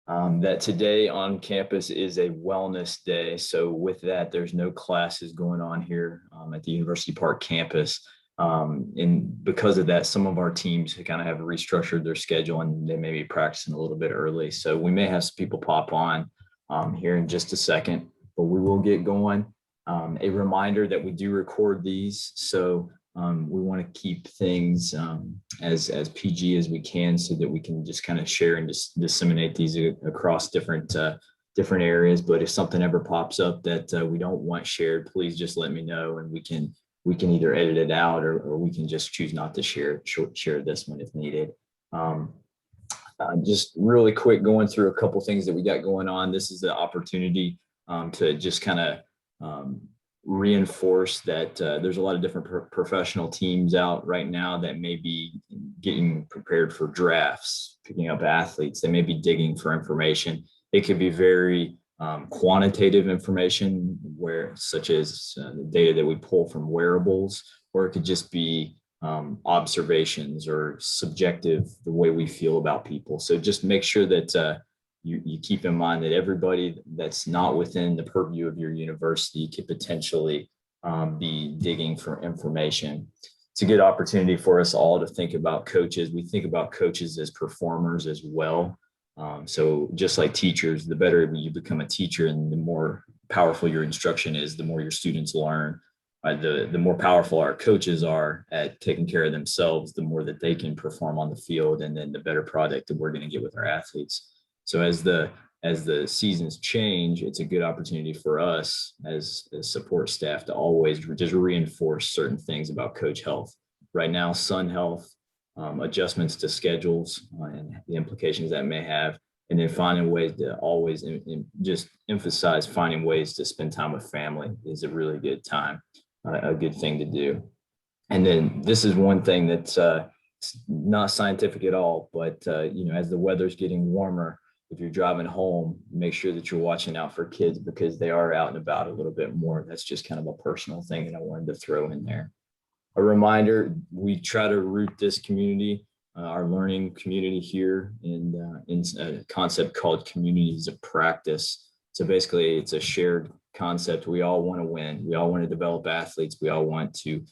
that today on campus is a wellness day. So with that, there's no classes going on here at the University Park campus. And because of that, some of our teams kind of have restructured their schedule and they may be practicing a little bit early. So we may have some people pop on here in just a second, but we will get going. A reminder that we do record these. So we want to keep things as PG as we can so that we can just kind of share and just disseminate these across different areas. But if something ever pops up that we don't want shared, please just let me know and we can either edit it out or we can just choose not to share this one if needed. Just really quick going through a couple things that we got going on. This is the opportunity to just kind of reinforce that there's a lot of different professional teams out right now that may be getting prepared for drafts, picking up athletes. They may be digging for information. It could be very quantitative information, such as the data that we pull from wearables, or it could just be observations or subjective, the way we feel about people. So just make sure that you keep in mind that everybody that's not within the purview of your university could potentially be digging for information. It's a good opportunity for us all to think about coaches. We think about coaches as performers as well. So just like teachers, the better you become a teacher and the more powerful your instruction is, the more your students learn. The more powerful our coaches are at taking care of themselves, the more that they can perform on the field, and then the better product that we're going to get with our athletes. So as the seasons change, it's a good opportunity for us as support staff to always just reinforce certain things about coach health. Right now, sun health, adjustments to schedules and the implications that may have, and then finding ways to always just emphasize finding ways to spend time with family is a really good time, a good thing to do. And then this is one thing that's not scientific at all, but as the weather's getting warmer, if you're driving home, make sure that you're watching out for kids because they are out and about a little bit more. That's just kind of a personal thing that I wanted to throw in there. A reminder, we try to root this community, our learning community here in a concept called communities of practice. So basically it's a shared concept. We all want to win. We all want to develop athletes. We all want to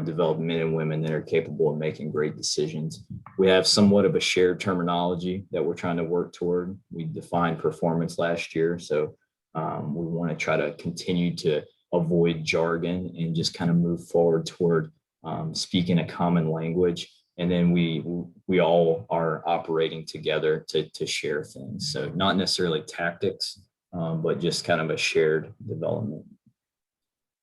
develop men and women that are capable of making great decisions. We have somewhat of a shared terminology that we're trying to work toward. We defined performance last year. So we want to try to continue to avoid jargon and just kind of move forward toward speaking a common language. And then we all are operating together to share things. So not necessarily tactics, but just kind of a shared development.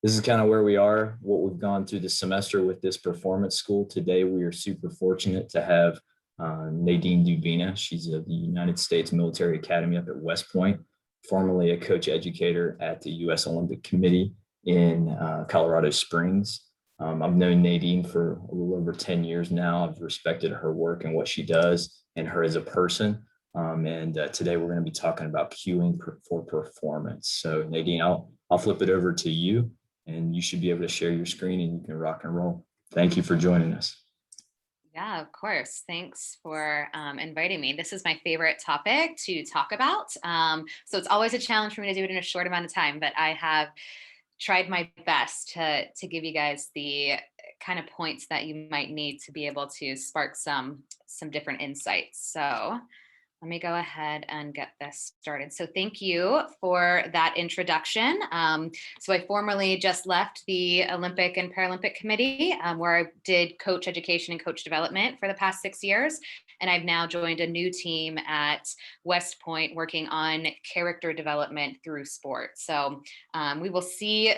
This is kind of where we are, what we've gone through the semester with this performance school. Today, we are super fortunate to have Nadine Dubina. She's of the United States Military Academy up at West Point, formerly a coach educator at the U.S. Olympic Committee in Colorado Springs. I've known Nadine for a little over 10 years now. I've respected her work and what she does and her as a person. And today we're going to be talking about cueing for performance. So Nadine, I'll flip it over to you and you should be able to share your screen and you can rock and roll. Thank you for joining us. Yeah, of course. Thanks for inviting me. This is my favorite topic to talk about. So it's always a challenge for me to do it in a short amount of time, but I have tried my best to give you guys the kind of points that you might need to be able to spark some different insights. So let me go ahead and get this started. So thank you for that introduction. So I formerly just left the Olympic and Paralympic Committee, where I did coach education and coach development for the past 6 years. And I've now joined a new team at West Point working on character development through sport. So we will see,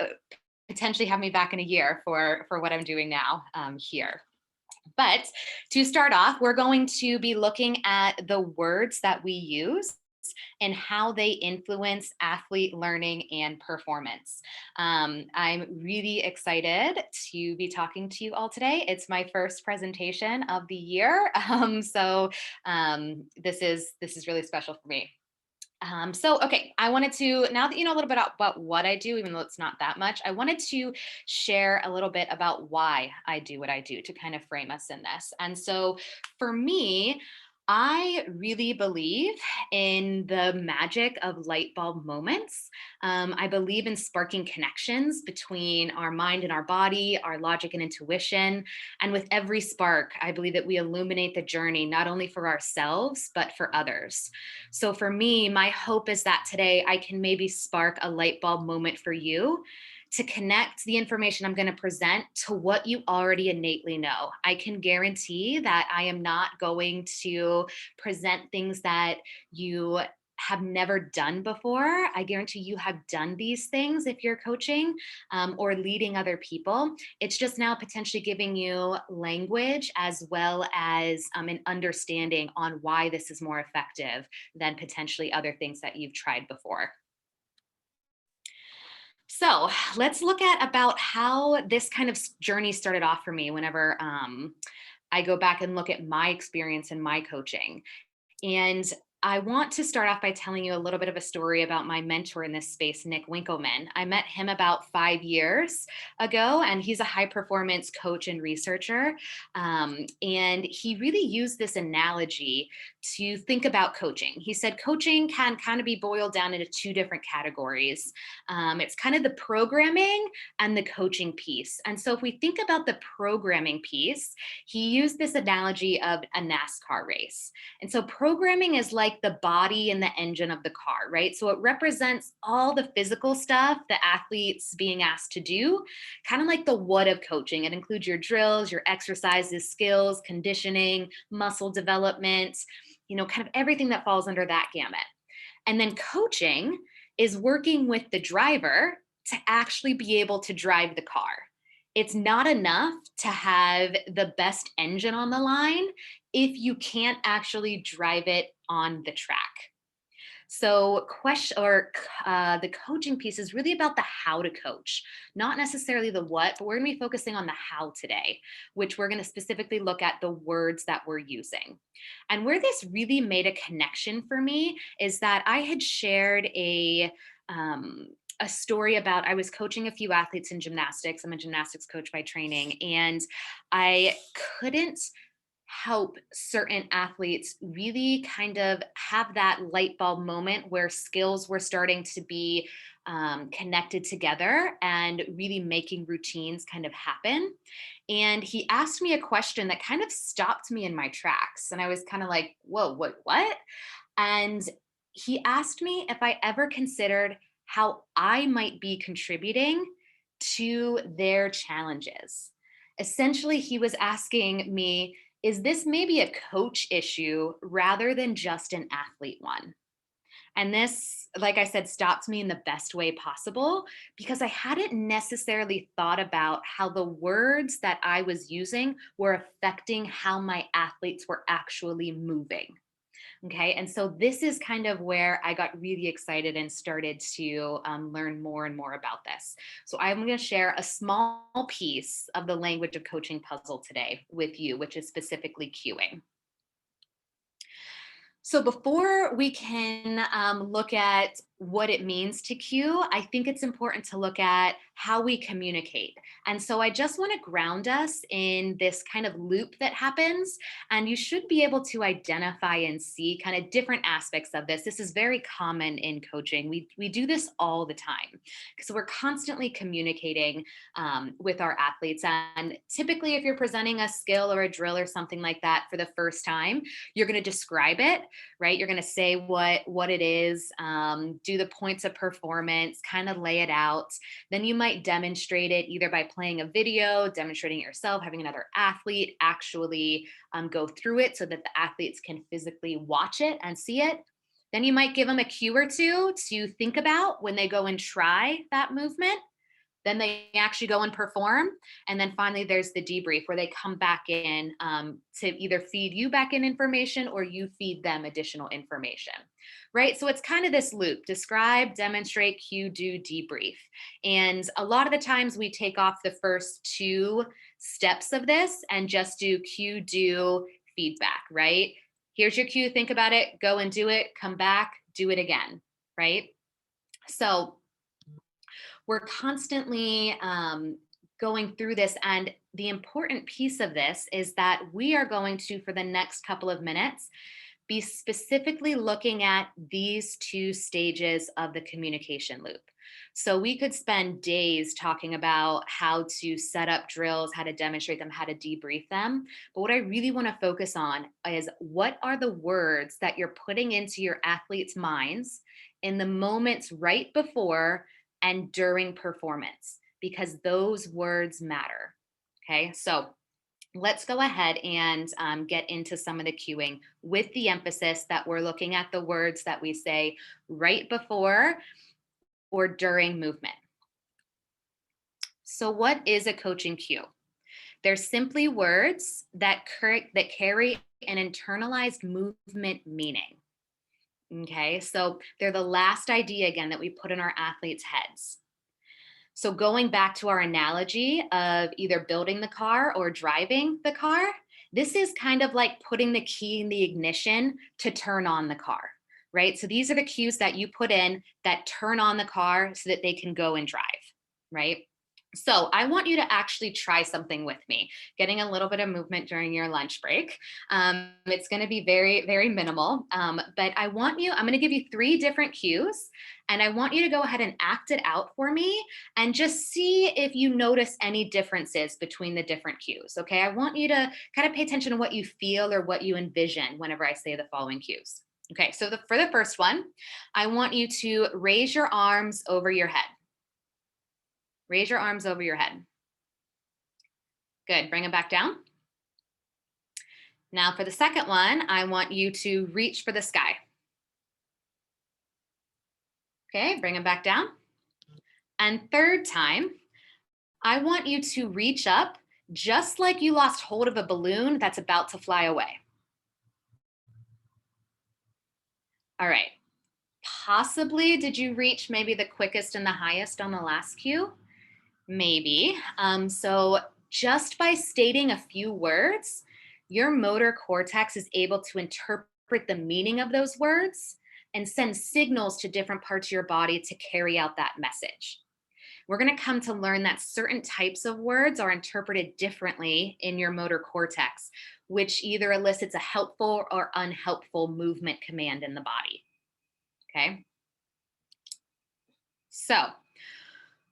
potentially have me back in a year for what I'm doing now here. But to start off, we're going to be looking at the words that we use and how they influence athlete learning and performance. I'm really excited to be talking to you all today. It's my first presentation of the year. So this is really special for me. Okay, I wanted to, now that you know a little bit about what I do, even though it's not that much, I wanted to share a little bit about why I do what I do to kind of frame us in this. And so for me, I really believe in the magic of light bulb moments. I believe in sparking connections between our mind and our body, our logic and intuition. And with every spark, I believe that we illuminate the journey, not only for ourselves, but for others. So for me, my hope is that today I can maybe spark a light bulb moment for you to connect the information I'm going to present to what you already innately know. I can guarantee that I am not going to present things that you have never done before. I guarantee you have done these things if you're coaching or leading other people. It's just now potentially giving you language as well as an understanding on why this is more effective than potentially other things that you've tried before. So let's look at about how this kind of journey started off for me whenever I go back and look at my experience in my coaching. And I want to start off by telling you a little bit of a story about my mentor in this space, Nick Winkleman. I met him about 5 years ago, and he's a high performance coach and researcher. And he really used this analogy to think about coaching. He said coaching can kind of be boiled down into two different categories. It's kind of the programming and the coaching piece. And so if we think about the programming piece, he used this analogy of a NASCAR race. And so programming is like the body and the engine of the car, right? So it represents all the physical stuff the athlete's being asked to do, kind of like the what of coaching. It includes your drills, your exercises, skills, conditioning, muscle development, kind of everything that falls under that gamut. And then coaching is working with the driver to actually be able to drive the car. It's not enough to have the best engine on the line if you can't actually drive it on the track. So, the coaching piece is really about the how to coach, not necessarily the what, but we're going to be focusing on the how today, which we're going to specifically look at the words that we're using. And where this really made a connection for me is that I had shared a story about I was coaching a few athletes in gymnastics. I'm a gymnastics coach by training, and I couldn't help certain athletes really kind of have that light bulb moment where skills were starting to be connected together and really making routines kind of happen. And he asked me a question that kind of stopped me in my tracks. And I was kind of like, whoa, what? And he asked me if I ever considered how I might be contributing to their challenges. Essentially, he was asking me, is this maybe a coach issue rather than just an athlete one? And this, like I said, stopped me in the best way possible because I hadn't necessarily thought about how the words that I was using were affecting how my athletes were actually moving. Okay. And so this is kind of where I got really excited and started to learn more and more about this. So I'm going to share a small piece of the language of coaching puzzle today with you, which is specifically cueing. So before we can look at what it means to cue, I think it's important to look at how we communicate. And so I just want to ground us in this kind of loop that happens. And you should be able to identify and see kind of different aspects of this. This is very common in coaching. We do this all the time. So we're constantly communicating with our athletes. And typically, if you're presenting a skill or a drill or something like that for the first time, you're going to describe it, right? You're going to say what it is, do the points of performance, kind of lay it out. Then you might demonstrate it either by playing a video, demonstrating it yourself, having another athlete actually go through it so that the athletes can physically watch it and see it. Then you might give them a cue or two to think about when they go and try that movement. Then they actually go and perform. And then finally, there's the debrief where they come back in to either feed you back in information or you feed them additional information, right? So it's kind of this loop: describe, demonstrate, cue, do, debrief. And a lot of the times we take off the first two steps of this and just do cue, do, feedback, right? Here's your cue, think about it, go and do it, come back, do it again, right? So we're constantly going through this, and the important piece of this is that we are going to, for the next couple of minutes, be specifically looking at these two stages of the communication loop. So we could spend days talking about how to set up drills, how to demonstrate them, how to debrief them. But what I really want to focus on is what are the words that you're putting into your athletes' minds in the moments right before and during performance, because those words matter. Okay, so let's go ahead and get into some of the cueing with the emphasis that we're looking at the words that we say right before or during movement. So what is a coaching cue? They're simply words that carry an internalized movement meaning. Okay, so they're the last idea again that we put in our athletes' heads. So going back to our analogy of either building the car or driving the car, this is kind of like putting the key in the ignition to turn on the car, right? So these are the cues that you put in that turn on the car so that they can go and drive, right? So I want you to actually try something with me, getting a little bit of movement during your lunch break. It's going to be very, very minimal, but I'm going to give you 3 different cues, and I want you to go ahead and act it out for me and just see if you notice any differences between the different cues. Okay, I want you to kind of pay attention to what you feel or what you envision whenever I say the following cues. Okay, so for the first one, I want you to raise your arms over your head. Raise your arms over your head. Good, bring them back down. Now for the second one, I want you to reach for the sky. Okay, bring them back down. And third time, I want you to reach up just like you lost hold of a balloon that's about to fly away. All right, possibly did you reach maybe the quickest and the highest on the last cue? Maybe. So just by stating a few words, your motor cortex is able to interpret the meaning of those words and send signals to different parts of your body to carry out that message. We're going to come to learn that certain types of words are interpreted differently in your motor cortex, which either elicits a helpful or unhelpful movement command in the body. Okay. So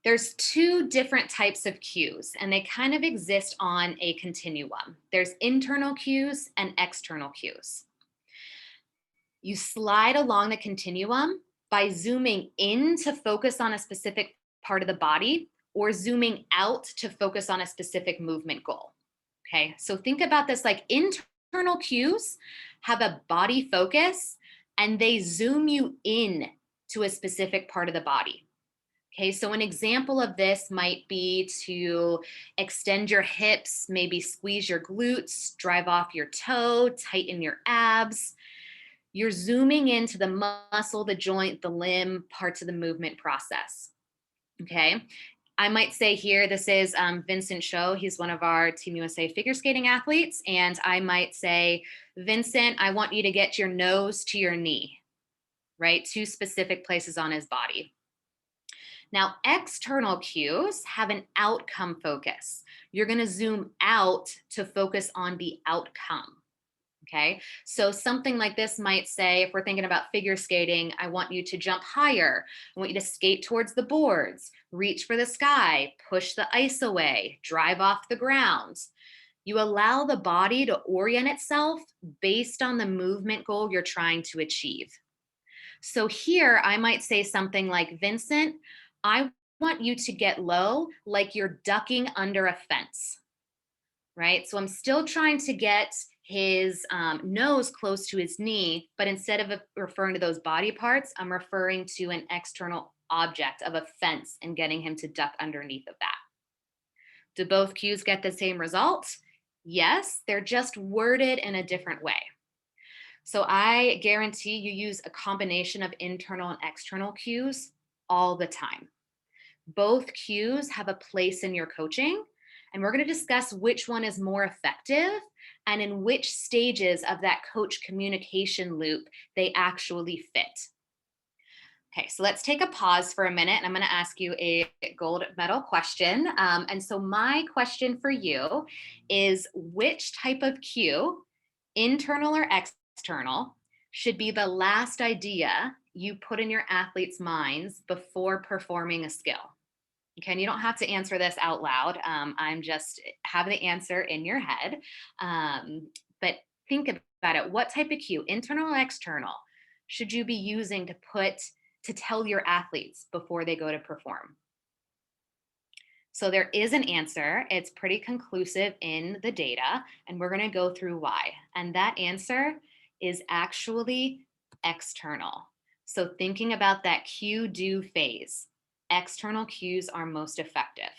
there's 2 different types of cues, and they kind of exist on a continuum. There's internal cues and external cues. You slide along the continuum by zooming in to focus on a specific part of the body or zooming out to focus on a specific movement goal. Okay, so think about this like internal cues have a body focus and they zoom you in to a specific part of the body. Okay, so an example of this might be to extend your hips, maybe squeeze your glutes, drive off your toe, tighten your abs. You're zooming into the muscle, the joint, the limb, parts of the movement process. Okay, I might say here, this is Vincent Cho. He's one of our Team USA figure skating athletes. And I might say, Vincent, I want you to get your nose to your knee, right? 2 specific places on his body. Now, external cues have an outcome focus. You're going to zoom out to focus on the outcome. Okay, so something like this might say, if we're thinking about figure skating, I want you to jump higher. I want you to skate towards the boards, reach for the sky, push the ice away, drive off the ground. You allow the body to orient itself based on the movement goal you're trying to achieve. So here I might say something like, Vincent, I want you to get low like you're ducking under a fence, right? So I'm still trying to get his nose close to his knee, but instead of referring to those body parts, I'm referring to an external object of a fence and getting him to duck underneath of that. Do both cues get the same result? Yes, they're just worded in a different way. So I guarantee you use a combination of internal and external cues all the time. Both cues have a place in your coaching, and we're going to discuss which one is more effective and in which stages of that coach communication loop they actually fit. Okay, so let's take a pause for a minute and I'm going to ask you a gold medal question. And so, my question for you is, which type of cue, internal or external, should be the last idea you put in your athletes' minds before performing a skill? Okay, and you don't have to answer this out loud. I'm just have the answer in your head. But think about it. What type of cue, internal or external, should you be using to tell your athletes before they go to perform? So there is an answer. It's pretty conclusive in the data, and we're going to go through why. And that answer is actually external. So thinking about that cue do phase, external cues are most effective.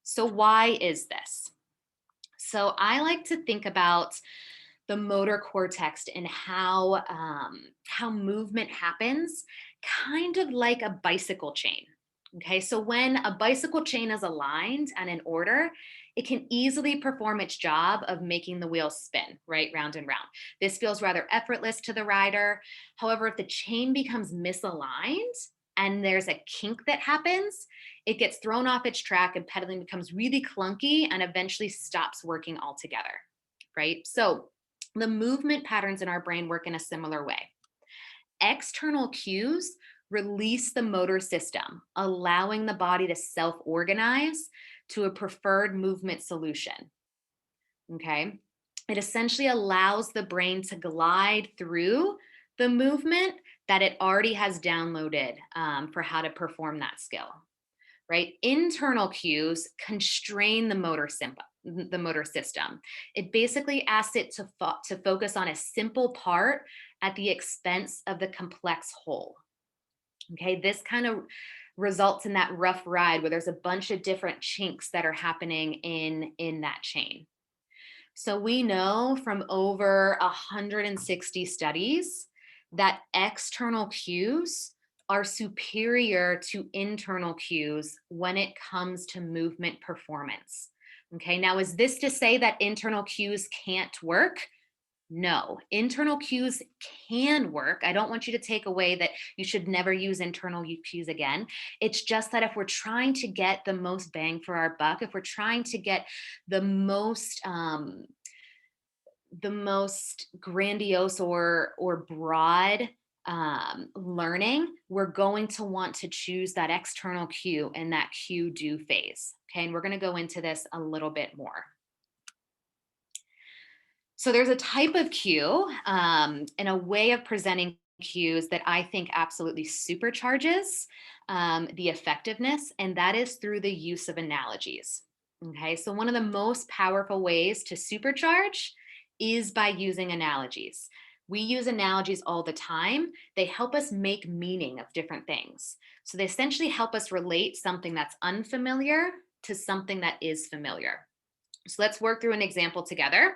So why is this? So I like to think about the motor cortex and how movement happens, kind of like a bicycle chain. Okay, so when a bicycle chain is aligned and in order, it can easily perform its job of making the wheels spin, right, round and round. This feels rather effortless to the rider. However, if the chain becomes misaligned and there's a kink that happens, it gets thrown off its track and pedaling becomes really clunky and eventually stops working altogether, right? So the movement patterns in our brain work in a similar way. External cues release the motor system, allowing the body to self-organize to a preferred movement solution. Okay. It essentially allows the brain to glide through the movement that it already has downloaded for how to perform that skill. Right? Internal cues constrain the motor system. It basically asks it to focus on a simple part at the expense of the complex whole. Okay, this kind of results in that rough ride where there's a bunch of different chinks that are happening in that chain. So we know from over 160 studies that external cues are superior to internal cues when it comes to movement performance. Okay, now is this to say that internal cues can't work? No, internal cues can work. I don't want you to take away that you should never use internal cues again. It's just that if we're trying to get the most bang for our buck, if we're trying to get the most grandiose or broad learning, we're going to want to choose that external cue and that cue do phase. Okay, and we're going to go into this a little bit more. So there's a type of cue and a way of presenting cues that I think absolutely supercharges the effectiveness, and that is through the use of analogies. Okay, so one of the most powerful ways to supercharge is by using analogies. We use analogies all the time. They help us make meaning of different things. So they essentially help us relate something that's unfamiliar to something that is familiar. So let's work through an example together.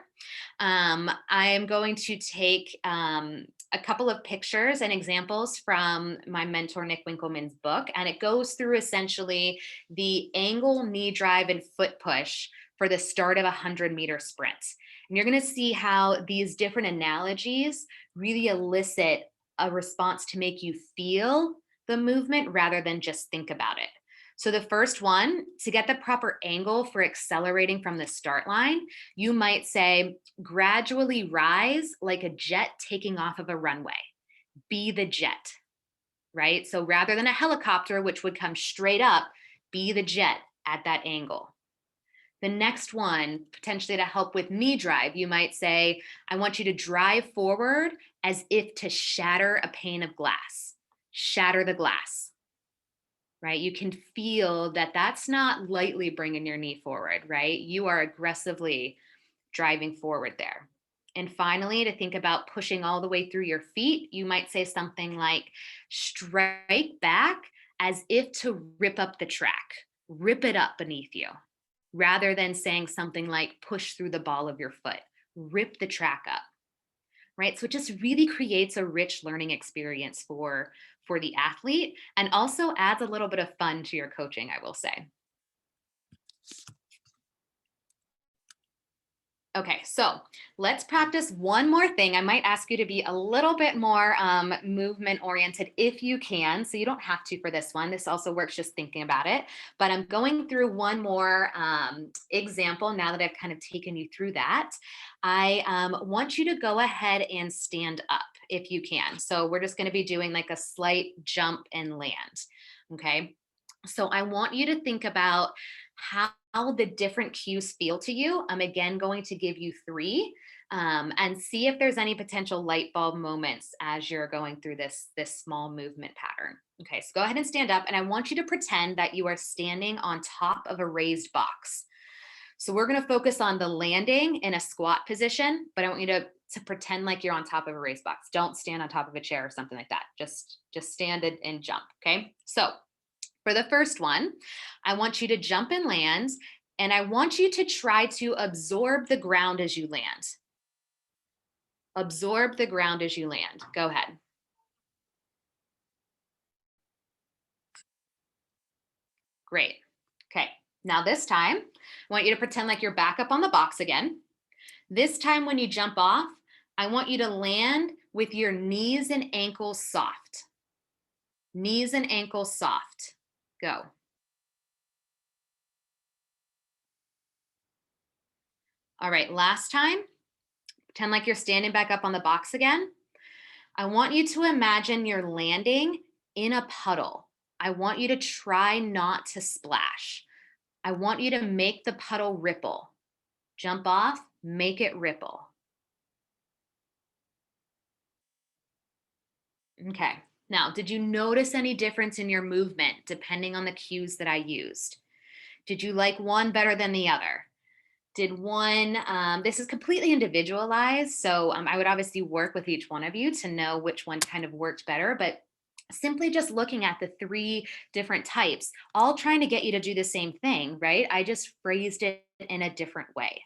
I'm going to take a couple of pictures and examples from my mentor, Nick Winkelman's book, and it goes through essentially the angle, knee drive, and foot push for the start of a 100-meter sprint. And you're going to see how these different analogies really elicit a response to make you feel the movement rather than just think about it. So the first one, to get the proper angle for accelerating from the start line, you might say, gradually rise like a jet taking off of a runway. Be the jet, right? So rather than a helicopter, which would come straight up, be the jet at that angle. The next one, potentially to help with knee drive, you might say, I want you to drive forward as if to shatter a pane of glass. Shatter the glass. Right? You can feel that that's not lightly bringing your knee forward, right? You are aggressively driving forward there. And finally, to think about pushing all the way through your feet, you might say something like strike back as if to rip up the track, rip it up beneath you, rather than saying something like push through the ball of your foot, rip the track up. Right? So it just really creates a rich learning experience for the athlete and also adds a little bit of fun to your coaching, I will say. Okay, so let's practice one more thing. I might ask you to be a little bit more movement oriented if you can. So you don't have to for this one. This also works just thinking about it. But I'm going through one more example now that I've kind of taken you through that. I want you to go ahead and stand up if you can. So we're just going to be doing like a slight jump and land. Okay. So I want you to think about how the different cues feel to you. I'm again going to give you three and see if there's any potential light bulb moments as you're going through this small movement pattern. Okay, so go ahead and stand up, and I want you to pretend that you are standing on top of a raised box. So we're going to focus on the landing in a squat position, but I want you to pretend like you're on top of a raised box. Don't stand on top of a chair or something like that. Just stand and jump. Okay, so for the first one, I want you to jump and land, and I want you to try to absorb the ground as you land. Absorb the ground as you land. Go ahead. Great. Okay. Now this time, I want you to pretend like you're back up on the box again. This time when you jump off, I want you to land with your knees and ankles soft. Knees and ankles soft. Go. All right, last time, pretend like you're standing back up on the box again. I want you to imagine you're landing in a puddle. I want you to try not to splash. I want you to make the puddle ripple. Jump off, make it ripple. Okay. Now, did you notice any difference in your movement depending on the cues that I used? Did you like one better than the other? Did one, this is completely individualized. So I would obviously work with each one of you to know which one kind of worked better. But simply just looking at the three different types, all trying to get you to do the same thing, right? I just phrased it in a different way.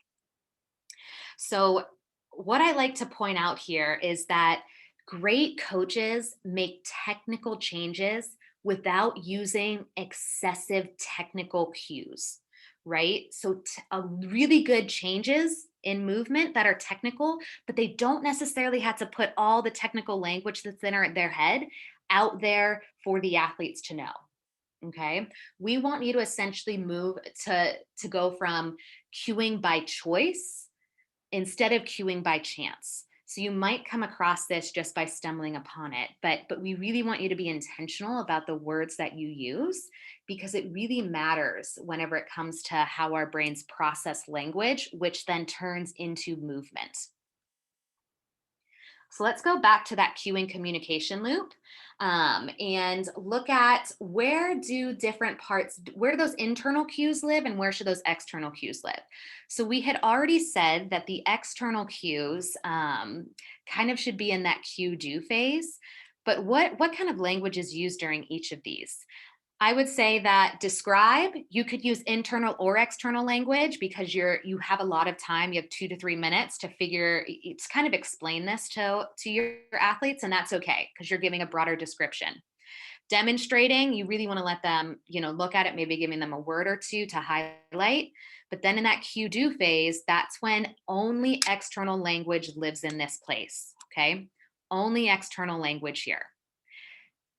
So, what I like to point out here is that great coaches make technical changes without using excessive technical cues, right? So, really good changes in movement that are technical, but they don't necessarily have to put all the technical language that's in their head out there for the athletes to know. Okay, we want you to essentially move to go from cueing by choice instead of cueing by chance. So you might come across this just by stumbling upon it, but we really want you to be intentional about the words that you use because it really matters whenever it comes to how our brains process language, which then turns into movement. So let's go back to that cueing communication loop and look at where do different parts, where do those internal cues live and where should those external cues live? So we had already said that the external cues kind of should be in that cue do phase. But what kind of language is used during each of these? I would say that describe, you could use internal or external language because you have a lot of time. You have 2 to 3 minutes to figure it's kind of explain this to your athletes, and that's okay because you're giving a broader description. Demonstrating, you really want to let them, look at it, maybe giving them a word or two to highlight. But then in that cue do phase, that's when only external language lives in this place. Okay. Only external language here.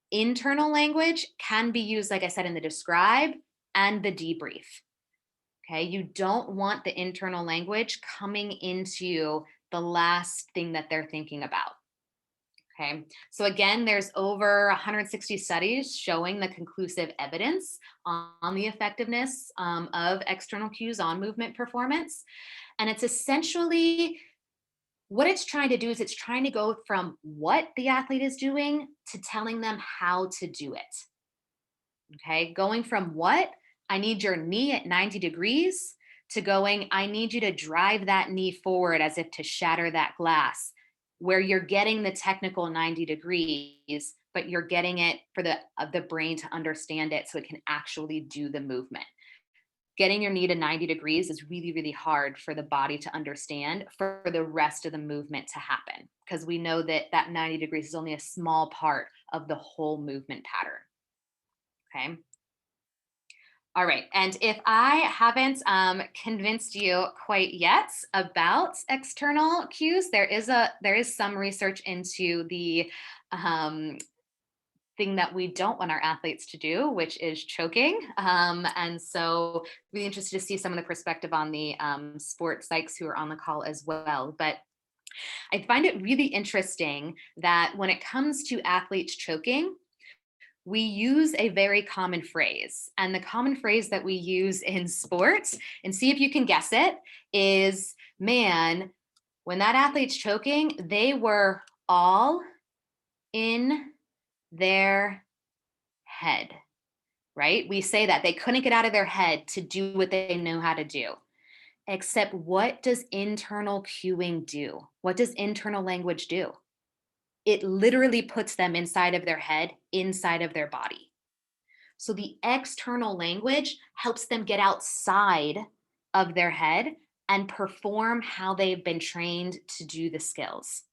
Internal language can be used, like I said, in the describe and the debrief. Okay. You don't want the internal language coming into the last thing that they're thinking about. Okay. So again, there's over 160 studies showing the conclusive evidence on the effectiveness of external cues on movement performance. And it's essentially what it's trying to do is it's trying to go from what the athlete is doing to telling them how to do it. Okay. Going from what I need your knee at 90 degrees to going, I need you to drive that knee forward as if to shatter that glass, where you're getting the technical 90 degrees, but you're getting it for the brain to understand it so it can actually do the movement. Getting your knee to 90 degrees is really, really hard for the body to understand for the rest of the movement to happen because we know that that 90 degrees is only a small part of the whole movement pattern. Okay. All right. And if I haven't convinced you quite yet about external cues, there is some research into the um, thing that we don't want our athletes to do, which is choking. And so really interested to see some of the perspective on the sports psychs who are on the call as well. But I find it really interesting that when it comes to athletes choking, we use a very common phrase. And the common phrase that we use in sports, and see if you can guess it, is, man, when that athlete's choking, they were all in their head, right? We say that they couldn't get out of their head to do what they know how to do. Except what does internal cueing do? What does internal language do? It literally puts them inside of their head, inside of their body. So the external language helps them get outside of their head and perform how they've been trained to do the skills.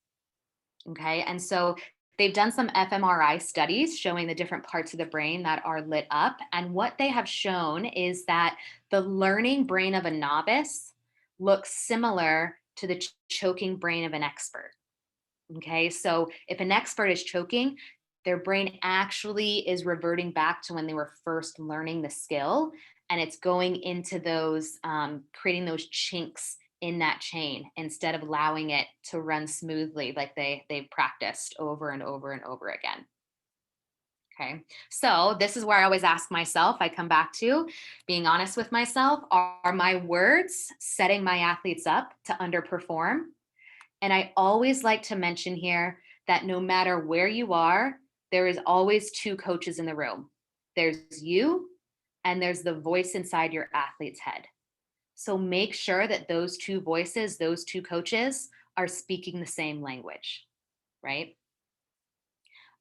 Okay. And so they've done some fMRI studies showing the different parts of the brain that are lit up. And what they have shown is that the learning brain of a novice looks similar to the choking brain of an expert. Okay. So if an expert is choking, their brain actually is reverting back to when they were first learning the skill. And it's going into those, creating those chinks in that chain instead of allowing it to run smoothly like they've practiced over and over and over again. Okay. So this is where I always ask myself, I come back to being honest with myself. Are my words setting my athletes up to underperform? And I always like to mention here that no matter where you are, there is always two coaches in the room. There's you and there's the voice inside your athlete's head. So make sure that those two voices, those two coaches are speaking the same language, right?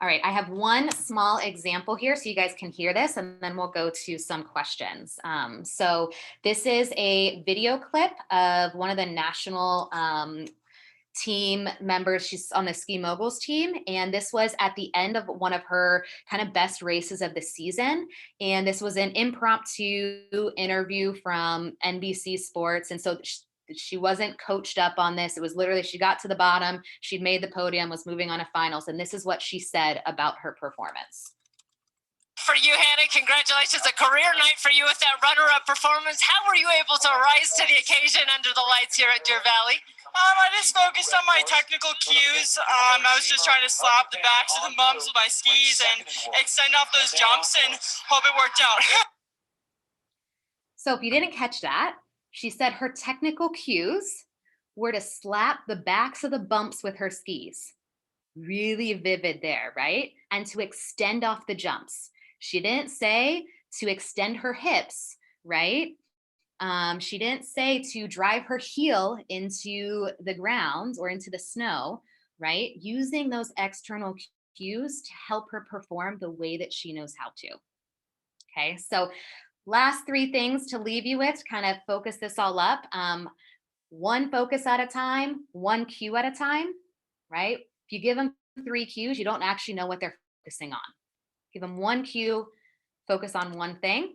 All right, I have one small example here so you guys can hear this, and then we'll go to some questions. So this is a video clip of one of the national team members. She's on the ski moguls team. And this was at the end of one of her kind of best races of the season. And this was an impromptu interview from NBC Sports. And so she wasn't coached up on this. It was literally, she got to the bottom, she'd made the podium, was moving on to finals. And this is what she said about her performance. For you, Hannah, congratulations. A career night for you with that runner-up performance. How were you able to rise to the occasion under the lights here at Deer Valley? I just focused on my technical cues. I was just trying to slap the backs of the bumps with my skis and extend off those jumps and hope it worked out. So if you didn't catch that, she said her technical cues were to slap the backs of the bumps with her skis. Really vivid there, right? And to extend off the jumps. She didn't say to extend her hips, right? She didn't say to drive her heel into the ground or into the snow, right? Using those external cues to help her perform the way that she knows how to. Okay, so last three things to leave you with, kind of focus this all up. One focus at a time, one cue at a time, right? If you give them three cues, you don't actually know what they're focusing on. Give them one cue, focus on one thing.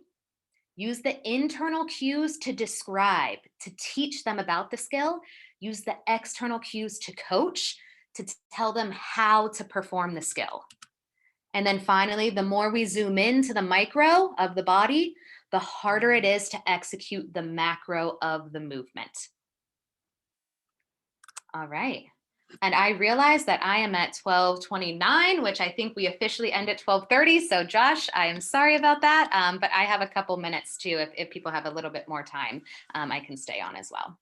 Use the internal cues to describe, to teach them about the skill. Use the external cues to coach, to tell them how to perform the skill. And then finally, the more we zoom into the micro of the body, the harder it is to execute the macro of the movement. All right. And I realize that I am at 12:29, which I think we officially end at 12:30. So Josh, I am sorry about that. But I have a couple minutes too. If people have a little bit more time, I can stay on as well.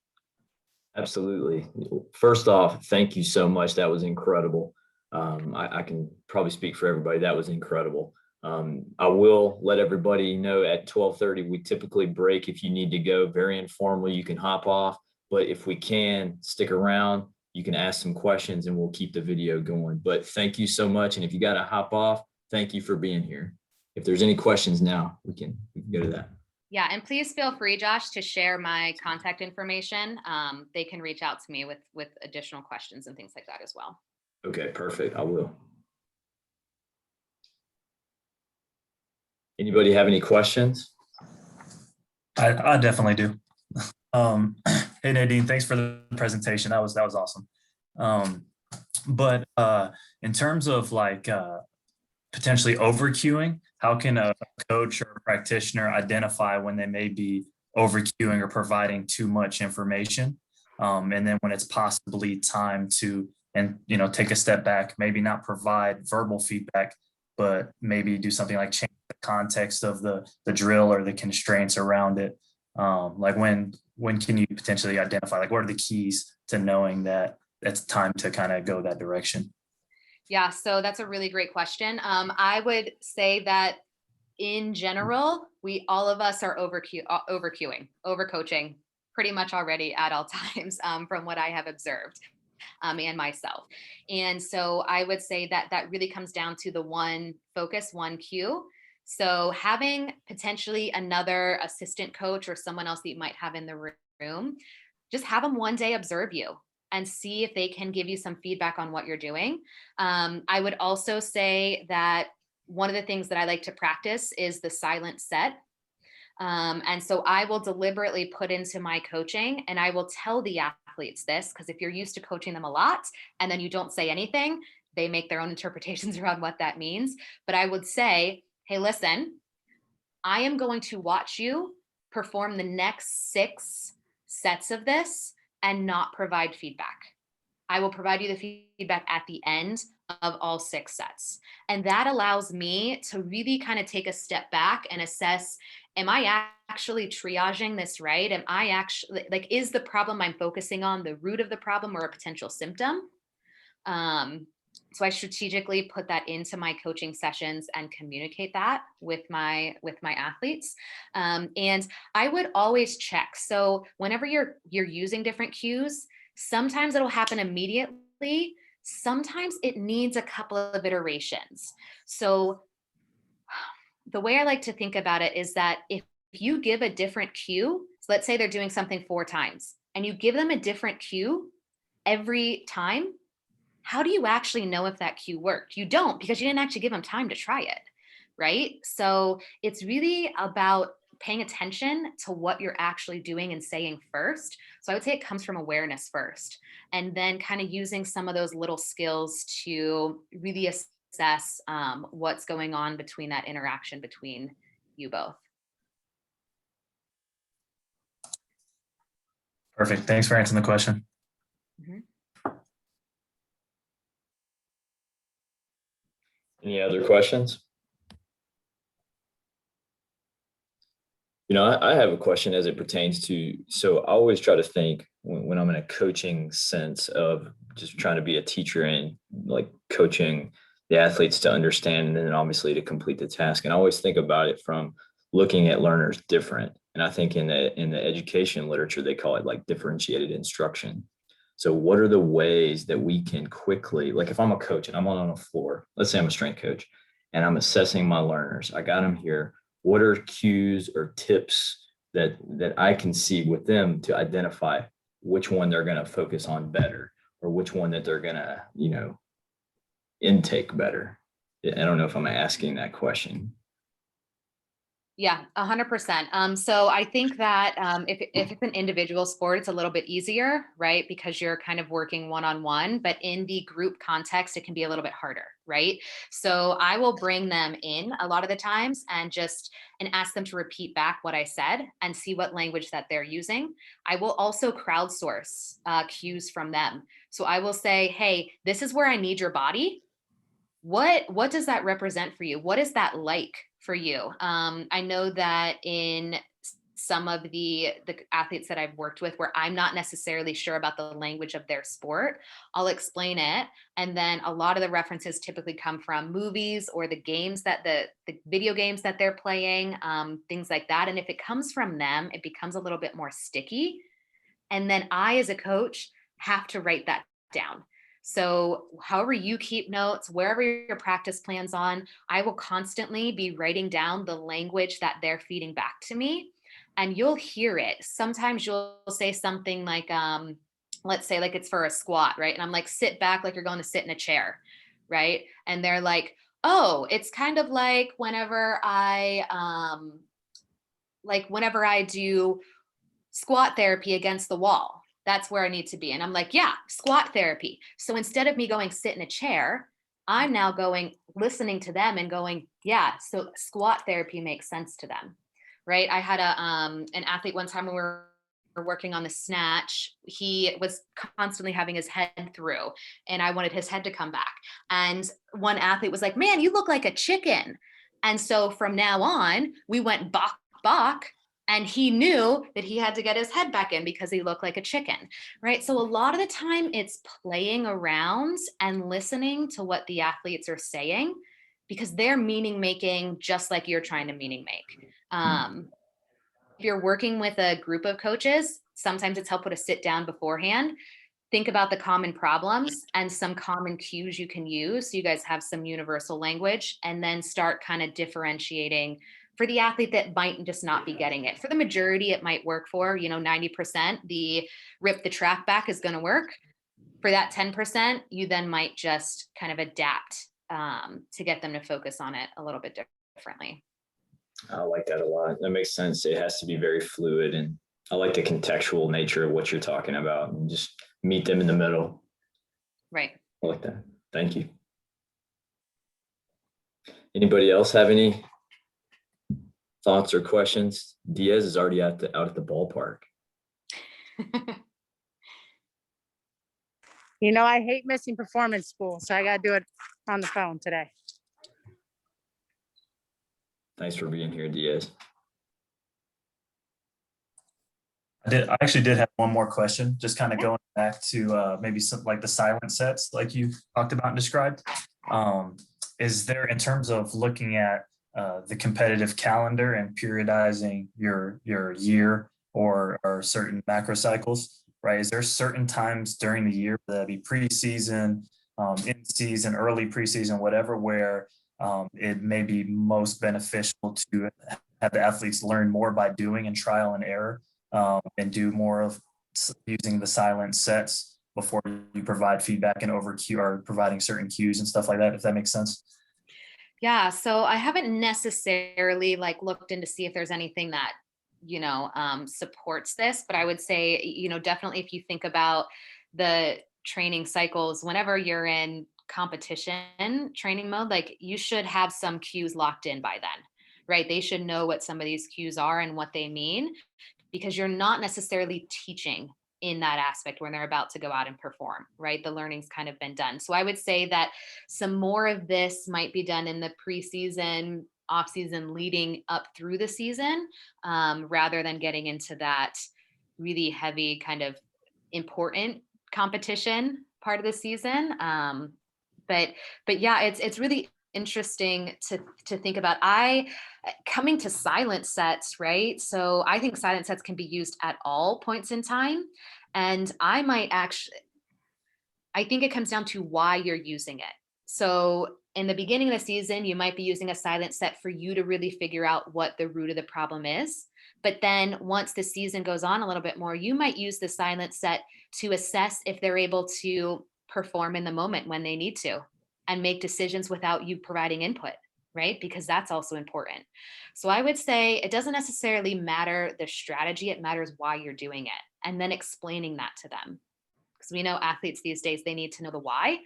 Absolutely. First off, thank you so much. That was incredible. I can probably speak for everybody. That was incredible. I will let everybody know at 12:30, we typically break. If you need to go, very informal, you can hop off. But if we can, stick around. You can ask some questions and we'll keep the video going. But thank you so much. And if you got to hop off, thank you for being here. If there's any questions now, we can go to that. Yeah, and please feel free, Josh, to share my contact information. They can reach out to me with additional questions and things like that as well. Okay, perfect. I will. Anybody have any questions? I definitely do. Hey Nadine, thanks for the presentation. That was awesome. But in terms of like potentially over queuing, how can a coach or a practitioner identify when they may be over queuing or providing too much information? And then when it's possibly time to, and take a step back, maybe not provide verbal feedback, but maybe do something like change the context of the drill or the constraints around it. Like when can you potentially identify, like what are the keys to knowing that it's time to kind of go that direction? Yeah, so that's a really great question. I would say that in general, all of us are over queuing, over coaching pretty much already at all times, from what I have observed, and myself. And so I would say that that really comes down to the one focus, one cue. So having potentially another assistant coach or someone else that you might have in the room, just have them one day observe you and see if they can give you some feedback on what you're doing. I would also say that one of the things that I like to practice is the silent set. And so I will deliberately put into my coaching, and I will tell the athletes this, because if you're used to coaching them a lot and then you don't say anything, they make their own interpretations around what that means. But I would say, hey, listen, I am going to watch you perform the next 6 sets of this and not provide feedback. I will provide you the feedback at the end of all 6 sets. And that allows me to really kind of take a step back and assess, am I actually triaging this right? Am I actually, like, is the problem I'm focusing on the root of the problem or a potential symptom? So I strategically put that into my coaching sessions and communicate that with my athletes. And I would always check. So whenever you're using different cues, sometimes it'll happen immediately. Sometimes it needs a couple of iterations. So the way I like to think about it is that if you give a different cue, so let's say they're doing something 4 times and you give them a different cue every time, how do you actually know if that cue worked? You don't, because you didn't actually give them time to try it, right? So it's really about paying attention to what you're actually doing and saying first. So I would say it comes from awareness first, and then kind of using some of those little skills to really assess what's going on between that interaction between you both. Perfect. Thanks for answering the question. Mm-hmm. Any other questions? I have a question as it pertains to, so I always try to think when I'm in a coaching sense of just trying to be a teacher and like coaching the athletes to understand and then obviously to complete the task. And I always think about it from looking at learners different. And I think in the education literature, they call it like differentiated instruction. So what are the ways that we can quickly, like if I'm a coach and I'm on a floor, let's say I'm a strength coach and I'm assessing my learners, I got them here. What are cues or tips that I can see with them to identify which one they're going to focus on better or which one that they're going to, intake better? I don't know if I'm asking that question. Yeah, 100%. So I think that if it's an individual sport, it's a little bit easier, right? Because you're kind of working one-on-one, but in the group context, it can be a little bit harder, right? So I will bring them in a lot of the times and ask them to repeat back what I said and see what language that they're using. I will also crowdsource cues from them. So I will say, hey, this is where I need your body. What does that represent for you? What is that like for you? I know that in some of the athletes that I've worked with where I'm not necessarily sure about the language of their sport, I'll explain it. And then a lot of the references typically come from movies or the games that the video games that they're playing, things like that. And if it comes from them, it becomes a little bit more sticky. And then I, as a coach, have to write that down. So however you keep notes, wherever your practice plan's on, I will constantly be writing down the language that they're feeding back to me. And you'll hear it. Sometimes you'll say something like, let's say like it's for a squat, right? And I'm like, sit back like you're going to sit in a chair, right? And they're like, oh, it's kind of like whenever I like whenever I do squat therapy against the wall, that's where I need to be. And I'm like, yeah, squat therapy. So instead of me going sit in a chair, I'm now going, listening to them and going, yeah, so squat therapy makes sense to them, right? I had an athlete one time when we were working on the snatch. He was constantly having his head through, and I wanted his head to come back. And one athlete was like, man, you look like a chicken. And so from now on, we went bok, bok, and he knew that he had to get his head back in because he looked like a chicken, right? So a lot of the time it's playing around and listening to what the athletes are saying, because they're meaning making just like you're trying to meaning make. If you're working with a group of coaches, sometimes it's helpful to sit down beforehand, think about the common problems and some common cues you can use, so you guys have some universal language, and then start kind of differentiating for the athlete that might just not be getting it. For the majority, it might work for, 90%, the rip the track back is going to work. For that 10%, you then might just kind of adapt to get them to focus on it a little bit differently. I like that a lot. That makes sense. It has to be very fluid, and I like the contextual nature of what you're talking about, and just meet them in the middle. Right. I like that. Thank you. Anybody else have any thoughts or questions? Diaz is already out at the ballpark. I hate missing performance school, so I got to do it on the phone today. Thanks for being here, Diaz. I actually did have one more question, just kind of going back to maybe some like the silent sets like you talked about and described. Is there, in terms of looking at the competitive calendar and periodizing your year or certain macro cycles, right? Is there certain times during the year, whether that be preseason, in season, early preseason, whatever, where it may be most beneficial to have the athletes learn more by doing and trial and error, and do more of using the silent sets before you provide feedback and over cue or providing certain cues and stuff like that, if that makes sense? Yeah, so I haven't necessarily looked in to see if there's anything that supports this, but I would say definitely if you think about the training cycles, whenever you're in competition training mode, you should have some cues locked in by then, right? They should know what some of these cues are and what they mean, because you're not necessarily teaching in that aspect when they're about to go out and perform, right? The learning's kind of been done. So I would say that some more of this might be done in the preseason, off season, leading up through the season, rather than getting into that really heavy kind of important competition part of the season. But yeah, it's really interesting to think about. Coming to silent sets, right? So I think silent sets can be used at all points in time. And I think it comes down to why you're using it. So in the beginning of the season, you might be using a silent set for you to really figure out what the root of the problem is. But then once the season goes on a little bit more, you might use the silent set to assess if they're able to perform in the moment when they need to and make decisions without you providing input, right? Because that's also important. So I would say it doesn't necessarily matter the strategy, it matters why you're doing it, and then explaining that to them. Because we know athletes these days, they need to know the why.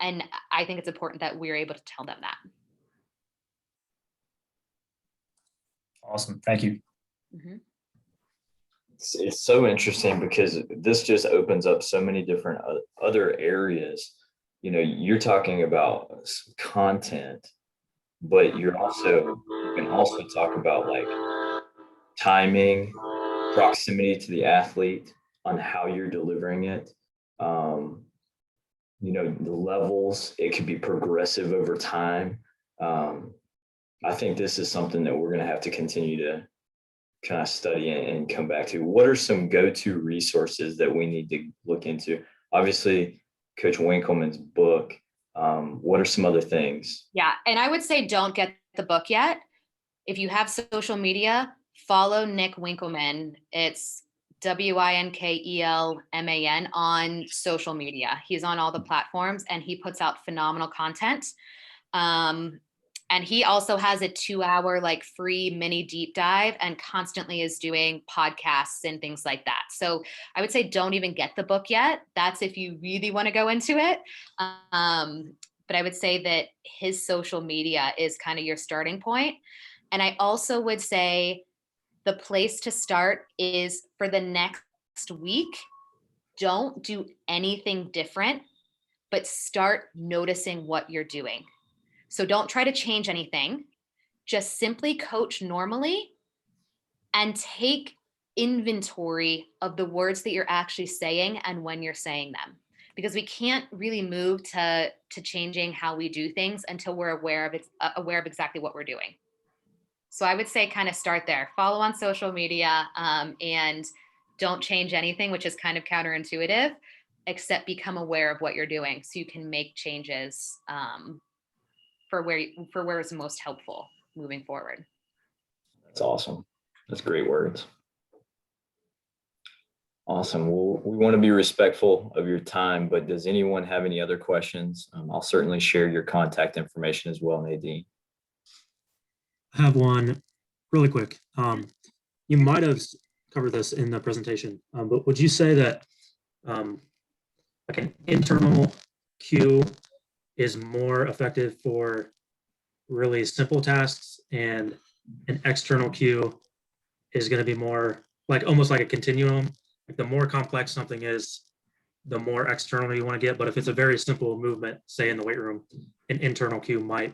And I think it's important that we're able to tell them that. Awesome. Thank you. Mm-hmm. It's so interesting because this just opens up so many different other areas. You're talking about content, but you can also talk about timing, proximity to the athlete on how you're delivering it. The levels, it could be progressive over time. I think this is something that we're going to have to continue to kind of study and come back to. What are some go-to resources that we need to look into? Obviously, Coach Winkleman's book. What are some other things? Yeah, and I would say don't get the book yet. If you have social media, follow Nick Winkleman. It's WINKELMAN on social media. He's on all the platforms and he puts out phenomenal content. And he also has a 2-hour like free mini deep dive and constantly is doing podcasts and things like that. So I would say don't even get the book yet. That's if you really want to go into it. But I would say that his social media is kind of your starting point. And I also would say the place to start is for the next week, don't do anything different, but start noticing what you're doing. So don't try to change anything. Just simply coach normally and take inventory of the words that you're actually saying and when you're saying them. Because we can't really move to changing how we do things until we're aware of exactly what we're doing. So I would say kind of start there. Follow on social media and don't change anything, which is kind of counterintuitive, except become aware of what you're doing so you can make changes for where it's most helpful moving forward. That's awesome. That's great words. Awesome. Well, we want to be respectful of your time, but does anyone have any other questions? I'll certainly share your contact information as well, Nadine. I have one really quick. You might have covered this in the presentation, but would you say that like an internal cue is more effective for really simple tasks, and an external cue is going to be more like almost like a continuum? Like the more complex something is, the more external you want to get. But if it's a very simple movement, say in the weight room, an internal cue might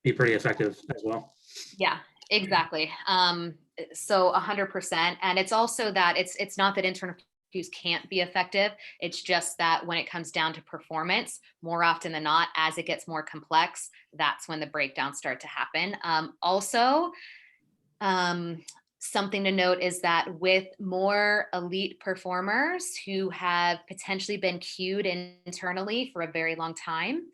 be pretty effective as well. Yeah, exactly. So 100%. And it's also that it's not that internal cues can't be effective. It's just that when it comes down to performance, more often than not, as it gets more complex, that's when the breakdowns start to happen. Something to note is that with more elite performers who have potentially been cued internally for a very long time,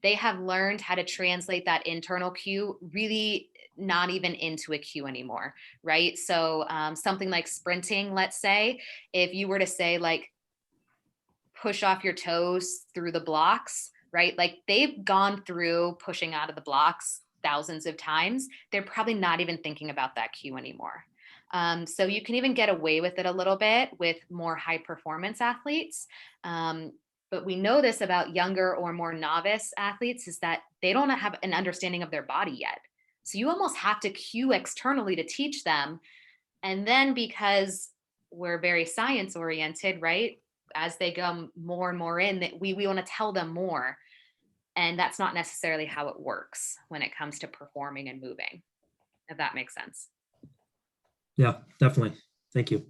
they have learned how to translate that internal cue really not even into a cue anymore, right? So something like sprinting, let's say, if you were to say like, push off your toes through the blocks, right? Like they've gone through pushing out of the blocks thousands of times. They're probably not even thinking about that cue anymore. So you can even get away with it a little bit with more high performance athletes. But we know this about younger or more novice athletes is that they don't have an understanding of their body yet. So you almost have to cue externally to teach them. And then because we're very science oriented, right? As they go more and more in, that we want to tell them more. And that's not necessarily how it works when it comes to performing and moving, if that makes sense. Yeah, definitely. Thank you.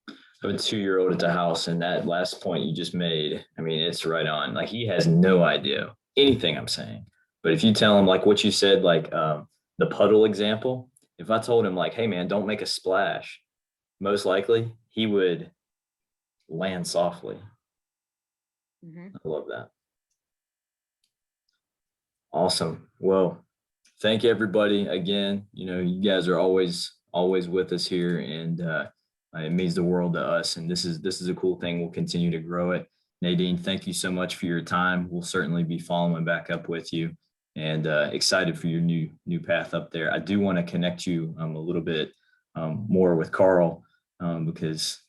I have a 2-year-old at the house, and that last point you just made, I mean, it's right on. Like he has no idea anything I'm saying. But if you tell him like what you said, like the puddle example, if I told him like, hey man, don't make a splash, most likely he would land softly. I love that. Awesome. Well, thank you everybody again. You know, you guys are always with us here, and it means the world to us. And this is a cool thing. We'll continue to grow it. Nadine, thank you so much for your time. We'll certainly be following back up with you, and excited for your new path up there. I do want to connect you a little bit more with Carl, because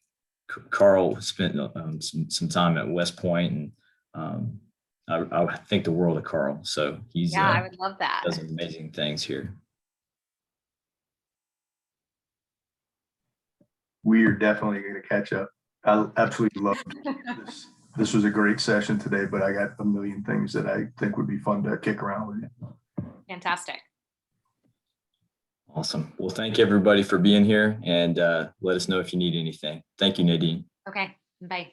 Carl spent some time at West Point, and I think the world of Carl. So he's I would love that. does amazing things here. We are definitely going to catch up. I absolutely love this. This was a great session today, but I got a million things that I think would be fun to kick around with you. Fantastic. Awesome. Well, thank you everybody for being here, and let us know if you need anything. Thank you, Nadine. Okay, bye.